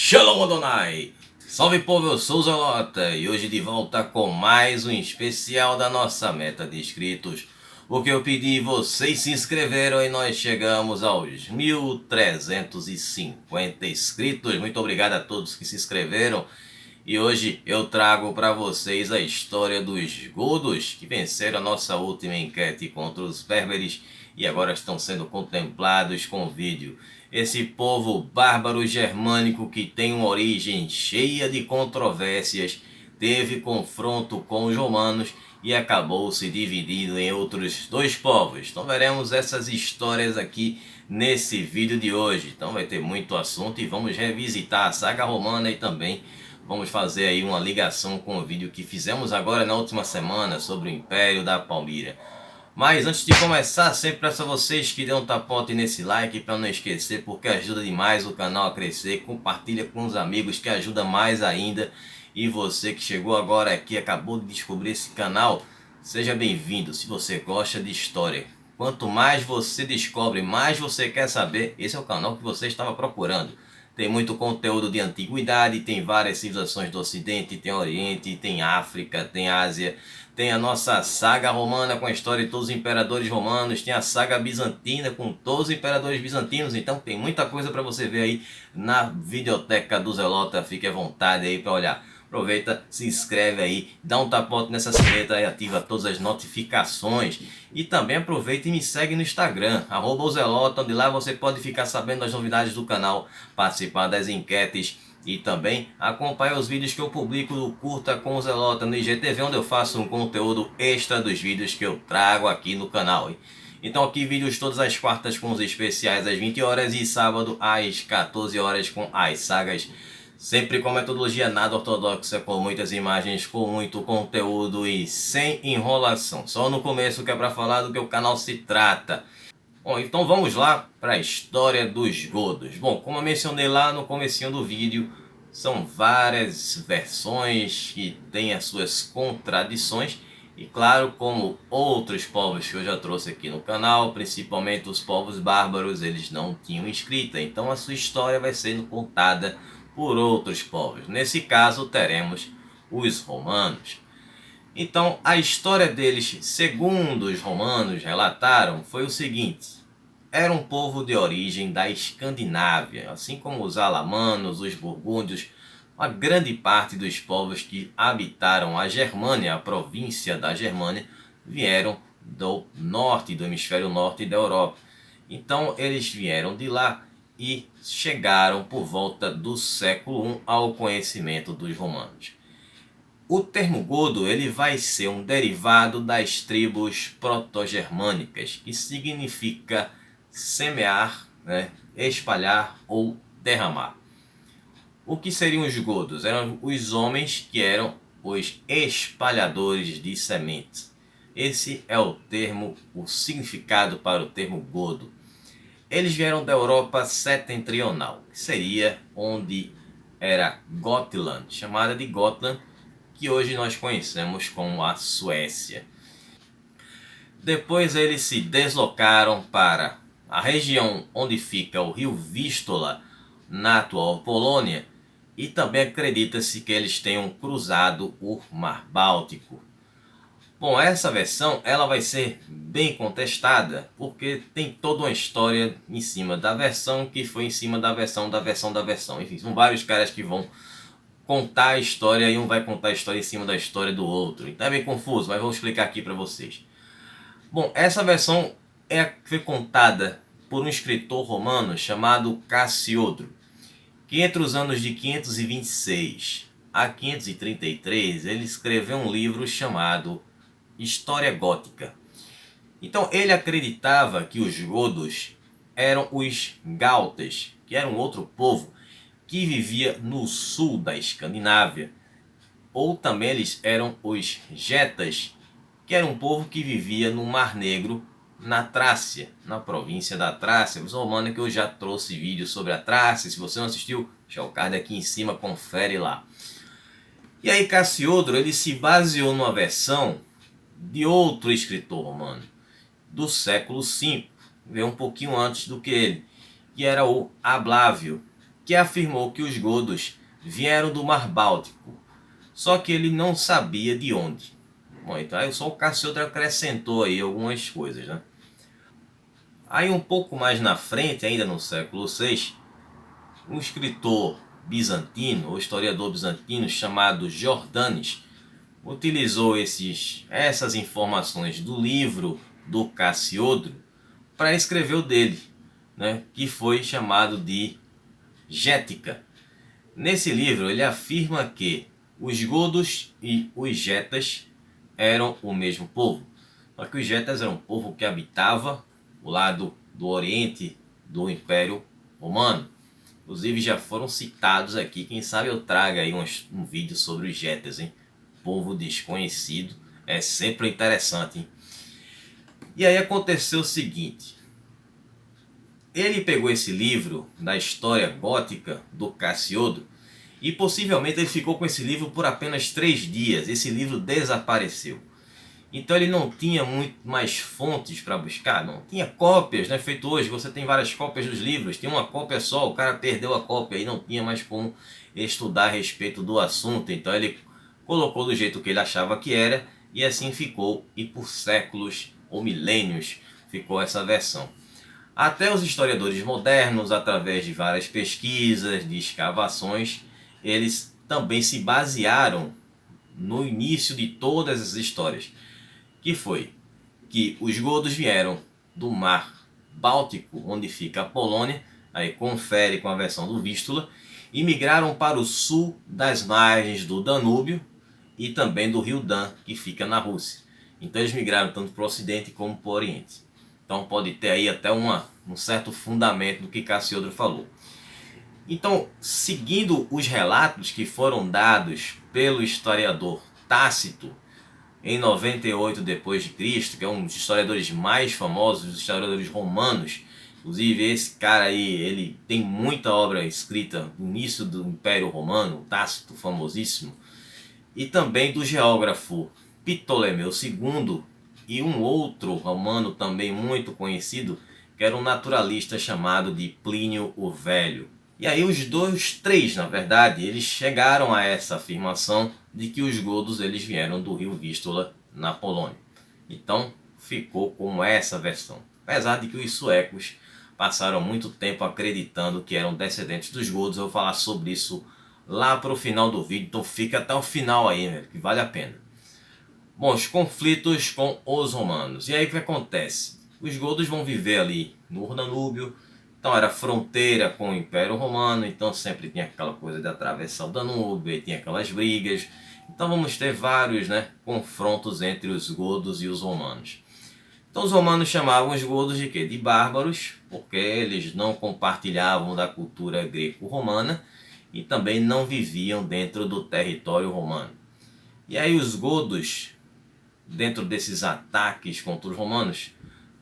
Shalom Adonai! Salve povo, eu sou o Zelota e hoje de volta com mais um especial da nossa meta de inscritos. O que eu pedi, vocês se inscreveram e nós chegamos aos 1.350 inscritos. Muito obrigado a todos que se inscreveram. E hoje eu trago para vocês a história dos godos que venceram a nossa última enquete contra os berberes e agora estão sendo contemplados com vídeo. Esse povo bárbaro germânico que tem uma origem cheia de controvérsias, teve confronto com os romanos e acabou se dividindo em outros dois povos. Então veremos essas histórias aqui nesse vídeo de hoje. Então vai ter muito assunto e vamos revisitar a saga romana e também vamos fazer aí uma ligação com o vídeo que fizemos agora na última semana sobre o Império da Palmíria. Mas antes de começar, sempre peço a vocês que dêem um tapote nesse like para não esquecer, porque ajuda demais o canal a crescer. Compartilha com os amigos que ajuda mais ainda. E você que chegou agora aqui, acabou de descobrir esse canal, seja bem-vindo. Se você gosta de história, quanto mais você descobre, mais você quer saber, esse é o canal que você estava procurando. Tem muito conteúdo de antiguidade, tem várias civilizações do Ocidente, tem Oriente, tem África, tem Ásia. Tem a nossa saga romana com a história de todos os imperadores romanos. Tem a saga bizantina com todos os imperadores bizantinos. Então tem muita coisa para você ver aí na videoteca do Zelota. Fique à vontade aí para olhar. Aproveita, se inscreve aí, dá um tapote nessa sineta e ativa todas as notificações. E também aproveita e me segue no Instagram, @ozelota, onde lá você pode ficar sabendo das novidades do canal, participar das enquetes e também acompanhar os vídeos que eu publico no Curta com o Zelota no IGTV, onde eu faço um conteúdo extra dos vídeos que eu trago aqui no canal. Então aqui vídeos todas as quartas com os especiais às 20 horas e sábado às 14 horas com as sagas. Sempre com metodologia nada ortodoxa, com muitas imagens, com muito conteúdo e sem enrolação. Só no começo que é para falar do que o canal se trata. Bom, então vamos lá para a história dos godos. Bom, como eu mencionei lá no comecinho do vídeo, são várias versões que têm as suas contradições. E claro, como outros povos que eu já trouxe aqui no canal, principalmente os povos bárbaros, eles não tinham escrita. Então a sua história vai sendo contada por outros povos. Nesse caso teremos os romanos. Então a história deles, segundo os romanos relataram, foi o seguinte: era um povo de origem da Escandinávia, assim como os alamanos, os burgúndios, uma grande parte dos povos que habitaram a Germânia, a província da Germânia, vieram do norte, do hemisfério norte da Europa. Então eles vieram de lá e chegaram por volta do século I ao conhecimento dos romanos. O termo godo ele vai ser um derivado das tribos proto-germânicas, que significa semear, espalhar ou derramar. O que seriam os godos? Eram os homens que eram os espalhadores de sementes. Esse é o termo, o significado para o termo godo. Eles vieram da Europa setentrional, que seria onde era Gotland, chamada de Gotland, que hoje nós conhecemos como a Suécia. Depois eles se deslocaram para a região onde fica o rio Vístula, na atual Polônia, e também acredita-se que eles tenham cruzado o Mar Báltico. Bom, essa versão ela vai ser bem contestada, porque tem toda uma história em cima da versão que foi em cima da versão da versão da versão. Enfim, são vários caras que vão contar a história e um vai contar a história em cima da história do outro. Então é bem confuso, mas vou explicar aqui para vocês. Bom, essa versão foi contada por um escritor romano chamado Cassiodro, que entre os anos de 526 a 533 ele escreveu um livro chamado História Gótica. Então ele acreditava que os godos eram os gautas, que eram outro povo que vivia no sul da Escandinávia. Ou também eles eram os getas, que era um povo que vivia no Mar Negro, na Trácia, na província da Trácia, romana, que eu já trouxe vídeo sobre a Trácia. Se você não assistiu, deixa o card aqui em cima, confere lá. E aí Cassiodro ele se baseou numa versão de outro escritor romano, do século V, veio um pouquinho antes do que ele, que era o Ablávio. que afirmou que os godos vieram do Mar Báltico, só que ele não sabia de onde. Bom, então aí só o Cassiodro acrescentou aí algumas coisas, né? Aí um pouco mais na frente, ainda no século VI, um escritor bizantino, ou historiador bizantino chamado Jordanes, utilizou essas informações do livro do Cassiodro para escrever o dele, né, que foi chamado de Gética. Nesse livro ele afirma que os godos e os getas eram o mesmo povo. Só que os getas eram um povo que habitava o lado do oriente do Império Romano. Inclusive já foram citados aqui, quem sabe eu traga aí um vídeo sobre os getas, hein? Povo desconhecido, é sempre interessante, hein? E aí aconteceu o seguinte, ele pegou esse livro da história gótica do Cassiodro e possivelmente ele ficou com esse livro por apenas 3 dias, esse livro desapareceu. Então ele não tinha muito mais fontes para buscar, não tinha cópias, né? Feito hoje, você tem várias cópias dos livros, tem uma cópia só, o cara perdeu a cópia e não tinha mais como estudar a respeito do assunto. Então ele colocou do jeito que ele achava que era e assim ficou, e por séculos ou milênios ficou essa versão. Até os historiadores modernos, através de várias pesquisas, de escavações, eles também se basearam no início de todas as histórias, que foi que os godos vieram do Mar Báltico, onde fica a Polônia, aí confere com a versão do Vístula, e migraram para o sul das margens do Danúbio e também do rio Dan, que fica na Rússia. Então eles migraram tanto para o ocidente como para o oriente. Então pode ter aí até um certo fundamento do que Cassiodro falou. Então, seguindo os relatos que foram dados pelo historiador Tácito em 98 depois de Cristo, que é um dos historiadores mais famosos, dos historiadores romanos. Inclusive esse cara aí, ele tem muita obra escrita no início do Império Romano, Tácito, famosíssimo, e também do geógrafo Ptolomeu II e um outro romano também muito conhecido, que era um naturalista chamado de Plínio o Velho. E aí três, na verdade, eles chegaram a essa afirmação de que os godos eles vieram do rio Vístula, na Polônia. Então ficou com essa versão. Apesar de que os suecos passaram muito tempo acreditando que eram descendentes dos godos, eu vou falar sobre isso lá para o final do vídeo, então fica até o final aí, né, que vale a pena. Bom, os conflitos com os romanos. E aí o que acontece? Os godos vão viver ali no Danúbio, então era fronteira com o Império Romano, então sempre tinha aquela coisa de atravessar o Danúbio, e tinha aquelas brigas. Então vamos ter vários, né, confrontos entre os godos e os romanos. Então os romanos chamavam os godos de quê? De bárbaros, porque eles não compartilhavam da cultura greco-romana e também não viviam dentro do território romano. E aí os godos, dentro desses ataques contra os romanos,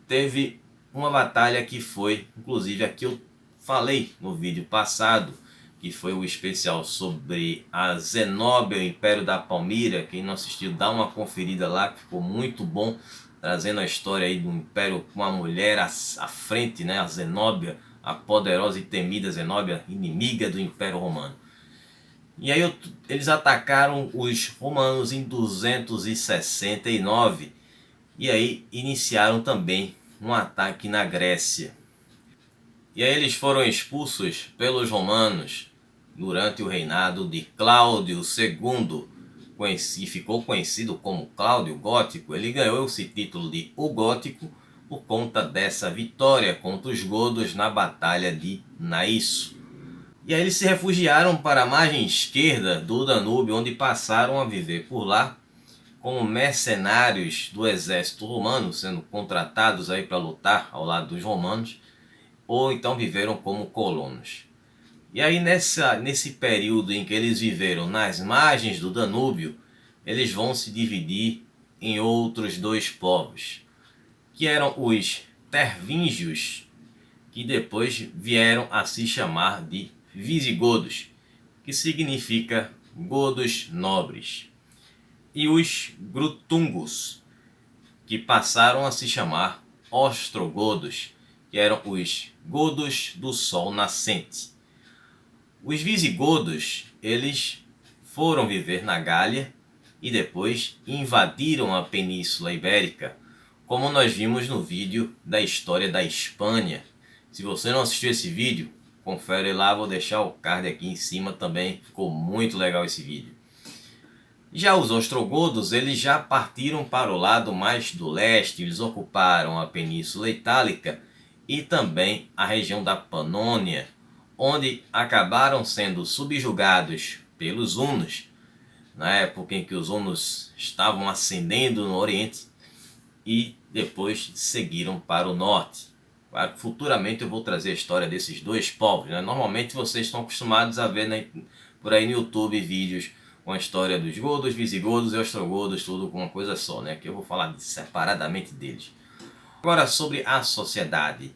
teve uma batalha que foi, inclusive aqui eu falei no vídeo passado, que foi o especial sobre a Zenóbia, o Império da Palmira. Quem não assistiu, dá uma conferida lá, que ficou muito bom, trazendo a história aí do Império com a mulher à frente, né? A Zenóbia, a poderosa e temida Zenóbia, inimiga do Império Romano. E aí eles atacaram os romanos em 269 e aí iniciaram também um ataque na Grécia. E aí eles foram expulsos pelos romanos durante o reinado de Cláudio II, e ficou conhecido como Cláudio Gótico. Ele ganhou esse título de O Gótico por conta dessa vitória contra os godos na Batalha de Naísso. E aí eles se refugiaram para a margem esquerda do Danúbio, onde passaram a viver por lá como mercenários do exército romano, sendo contratados aí para lutar ao lado dos romanos, ou então viveram como colonos. E aí nesse período em que eles viveram nas margens do Danúbio, eles vão se dividir em outros dois povos, que eram os tervíngios, que depois vieram a se chamar de visigodos, que significa godos nobres, e os grutungos, que passaram a se chamar ostrogodos, que eram os godos do sol nascente. Os visigodos, eles foram viver na Gália e depois invadiram a Península Ibérica, como nós vimos no vídeo da história da Espanha. Se você não assistiu esse vídeo, confere lá, vou deixar o card aqui em cima também, ficou muito legal esse vídeo. Já os ostrogodos, eles já partiram para o lado mais do leste, eles ocuparam a Península Itálica e também a região da Panônia, onde acabaram sendo subjugados pelos hunos, na época em que os hunos estavam ascendendo no Oriente, e depois seguiram para o norte. Claro, futuramente eu vou trazer a história desses dois povos, né? Normalmente vocês estão acostumados a ver por aí no YouTube vídeos com a história dos godos, visigodos e ostrogodos, tudo com uma coisa só, né? Que eu vou falar separadamente deles. Agora, sobre a sociedade.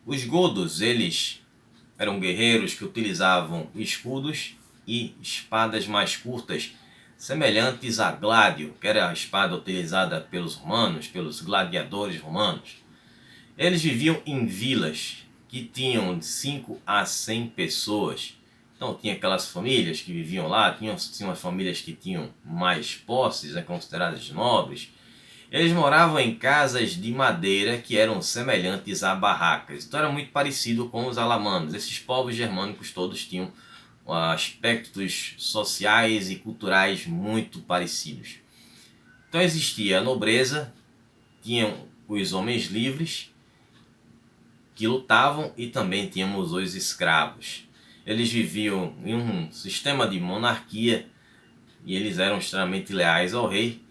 Os godos, eles eram guerreiros que utilizavam escudos e espadas mais curtas, semelhantes a gládio, que era a espada utilizada pelos romanos, pelos gladiadores romanos. Eles viviam em vilas que tinham 5 a 100 pessoas. Então tinha aquelas famílias que viviam lá, tinham as famílias que tinham mais posses, consideradas nobres. Eles moravam em casas de madeira que eram semelhantes a barracas. Então era muito parecido com os alamanos. Esses povos germânicos todos tinham aspectos sociais e culturais muito parecidos. Então existia a nobreza, tinham os homens livres que lutavam e também tínhamos os escravos. Eles viviam em um sistema de monarquia e eles eram extremamente leais ao rei.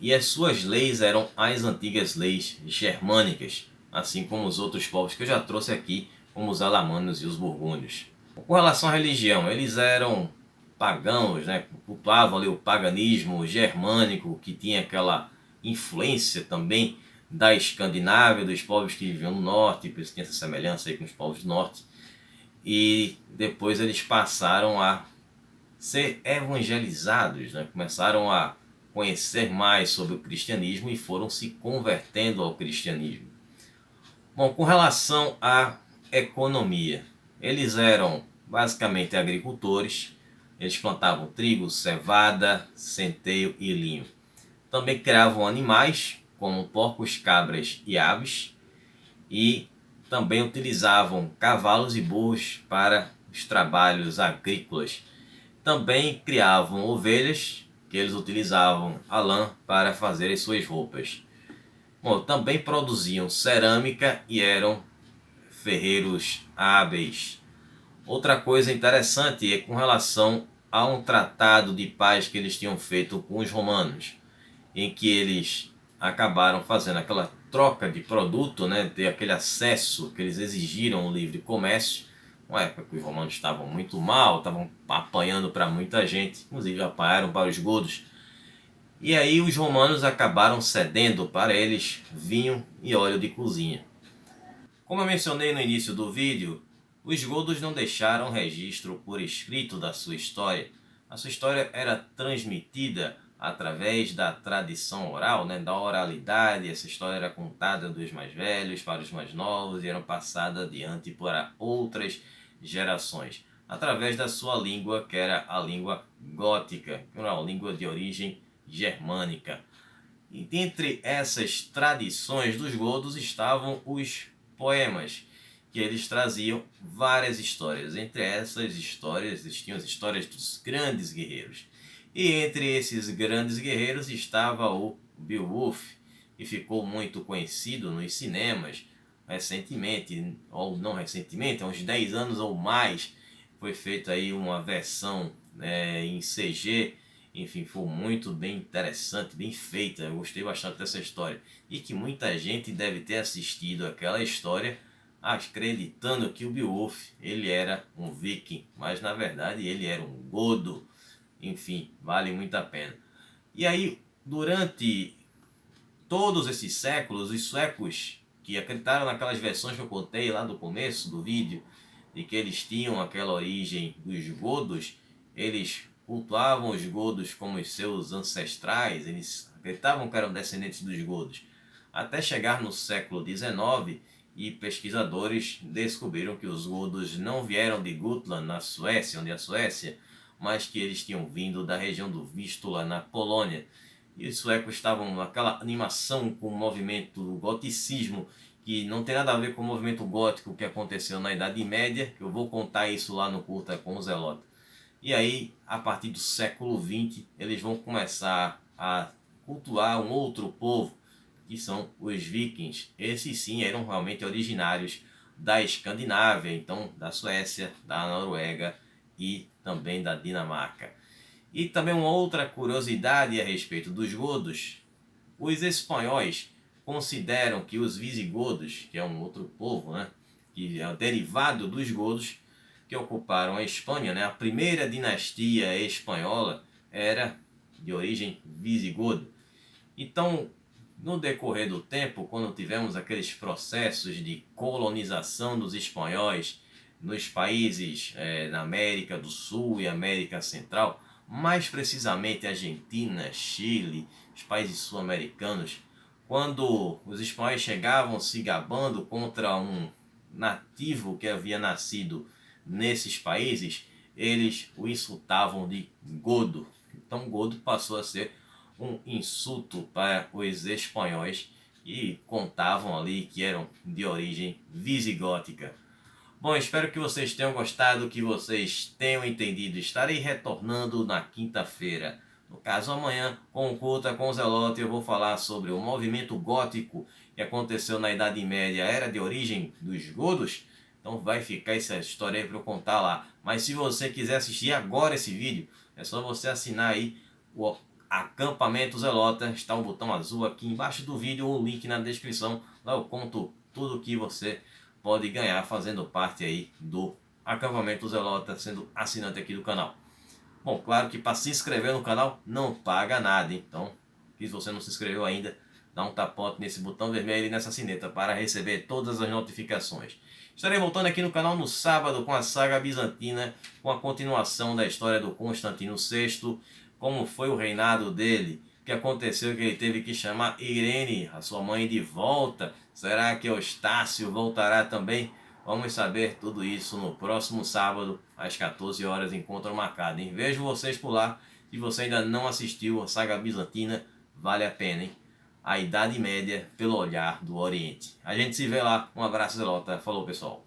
E as suas leis eram as antigas leis germânicas, assim como os outros povos que eu já trouxe aqui, como os alamanos e os burgúndios. Com relação à religião, eles eram pagãos, né? Cultuavam ali o paganismo germânico, que tinha aquela influência também da Escandinávia, dos povos que viviam no norte, por isso tinha essa semelhança aí com os povos do norte. E depois eles passaram a ser evangelizados, né? Começaram a conhecer mais sobre o cristianismo e foram se convertendo ao cristianismo. Bom, com relação à economia, eles eram basicamente agricultores, eles plantavam trigo, cevada, centeio e linho. Também criavam animais, como porcos, cabras e aves, e também utilizavam cavalos e burros para os trabalhos agrícolas. Também criavam ovelhas, que eles utilizavam a lã para fazer as suas roupas. Bom, também produziam cerâmica e eram ferreiros hábeis. Outra coisa interessante é com relação a um tratado de paz que eles tinham feito com os romanos, em que eles acabaram fazendo aquela troca de produto, né, ter aquele acesso que eles exigiram o livre comércio. Uma época que os romanos estavam muito mal, estavam apanhando para muita gente, inclusive apanharam para os godos. E aí os romanos acabaram cedendo para eles vinho e óleo de cozinha. Como eu mencionei no início do vídeo, os godos não deixaram registro por escrito da sua história. A sua história era transmitida através da tradição oral, né, da oralidade. Essa história era contada dos mais velhos para os mais novos e era passada adiante para outras gerações, através da sua língua, que era a língua gótica, que era uma língua de origem germânica. E dentre essas tradições dos godos estavam os poemas, que eles traziam várias histórias. Entre essas histórias existiam as histórias dos grandes guerreiros. E entre esses grandes guerreiros estava o Beowulf, que ficou muito conhecido nos cinemas recentemente, ou não recentemente, há uns 10 anos ou mais, foi feita aí uma versão em CG, enfim, foi muito bem interessante, bem feita, eu gostei bastante dessa história. E que muita gente deve ter assistido aquela história acreditando que o Beowulf ele era um viking, mas na verdade ele era um godo. Enfim, vale muito a pena. E aí, durante todos esses séculos, os suecos que acreditaram naquelas versões que eu contei lá no começo do vídeo, de que eles tinham aquela origem dos godos, eles cultuavam os godos como os seus ancestrais, eles acreditavam que eram descendentes dos godos, até chegar no século XIX e pesquisadores descobriram que os godos não vieram de Gotland, na Suécia, onde é a Suécia, mas que eles tinham vindo da região do Vístula, na Polônia. E os suecos estavam naquela animação com o movimento do goticismo, que não tem nada a ver com o movimento gótico que aconteceu na Idade Média, que eu vou contar isso lá no Curta com o Zelota. E aí, a partir do século XX, eles vão começar a cultuar um outro povo, que são os vikings. Esses sim eram realmente originários da Escandinávia, então da Suécia, da Noruega e também da Dinamarca. E também uma outra curiosidade a respeito dos godos: os espanhóis consideram que os visigodos, que é um outro povo, né, que é derivado dos godos, que ocuparam a Espanha, né, a primeira dinastia espanhola era de origem visigoda. Então, no decorrer do tempo, quando tivemos aqueles processos de colonização dos espanhóis nos países da América do Sul e América Central, mais precisamente Argentina, Chile, os países sul-americanos, quando os espanhóis chegavam se gabando contra um nativo que havia nascido nesses países, eles o insultavam de godo. Então godo passou a ser um insulto para os espanhóis e contavam ali que eram de origem visigótica. Bom, espero que vocês tenham gostado, que vocês tenham entendido. Estarei retornando na quinta-feira. No caso, amanhã, com o Curta com o Zelota, eu vou falar sobre o movimento gótico que aconteceu na Idade Média. Era de origem dos godos? Então vai ficar essa história aí para eu contar lá. Mas se você quiser assistir agora esse vídeo, é só você assinar aí o Acampamento Zelota. Está um botão azul aqui embaixo do vídeo, ou o link na descrição. Lá eu conto tudo o que você pode ganhar fazendo parte aí do Acampamento Zelota, sendo assinante aqui do canal. Bom, claro que para se inscrever no canal não paga nada, hein? Então, se você não se inscreveu ainda, dá um tapote nesse botão vermelho e nessa sineta para receber todas as notificações. Estarei voltando aqui no canal no sábado com a saga bizantina, com a continuação da história do Constantino VI, como foi o reinado dele, o que aconteceu que ele teve que chamar Irene, a sua mãe, de volta. Será que Eustácio voltará também? Vamos saber tudo isso no próximo sábado, às 14 horas, encontro marcado, hein? Vejo vocês por lá. Se você ainda não assistiu a saga bizantina, vale a pena, hein? A Idade Média pelo olhar do Oriente. A gente se vê lá. Um abraço, Zelota. Falou, pessoal.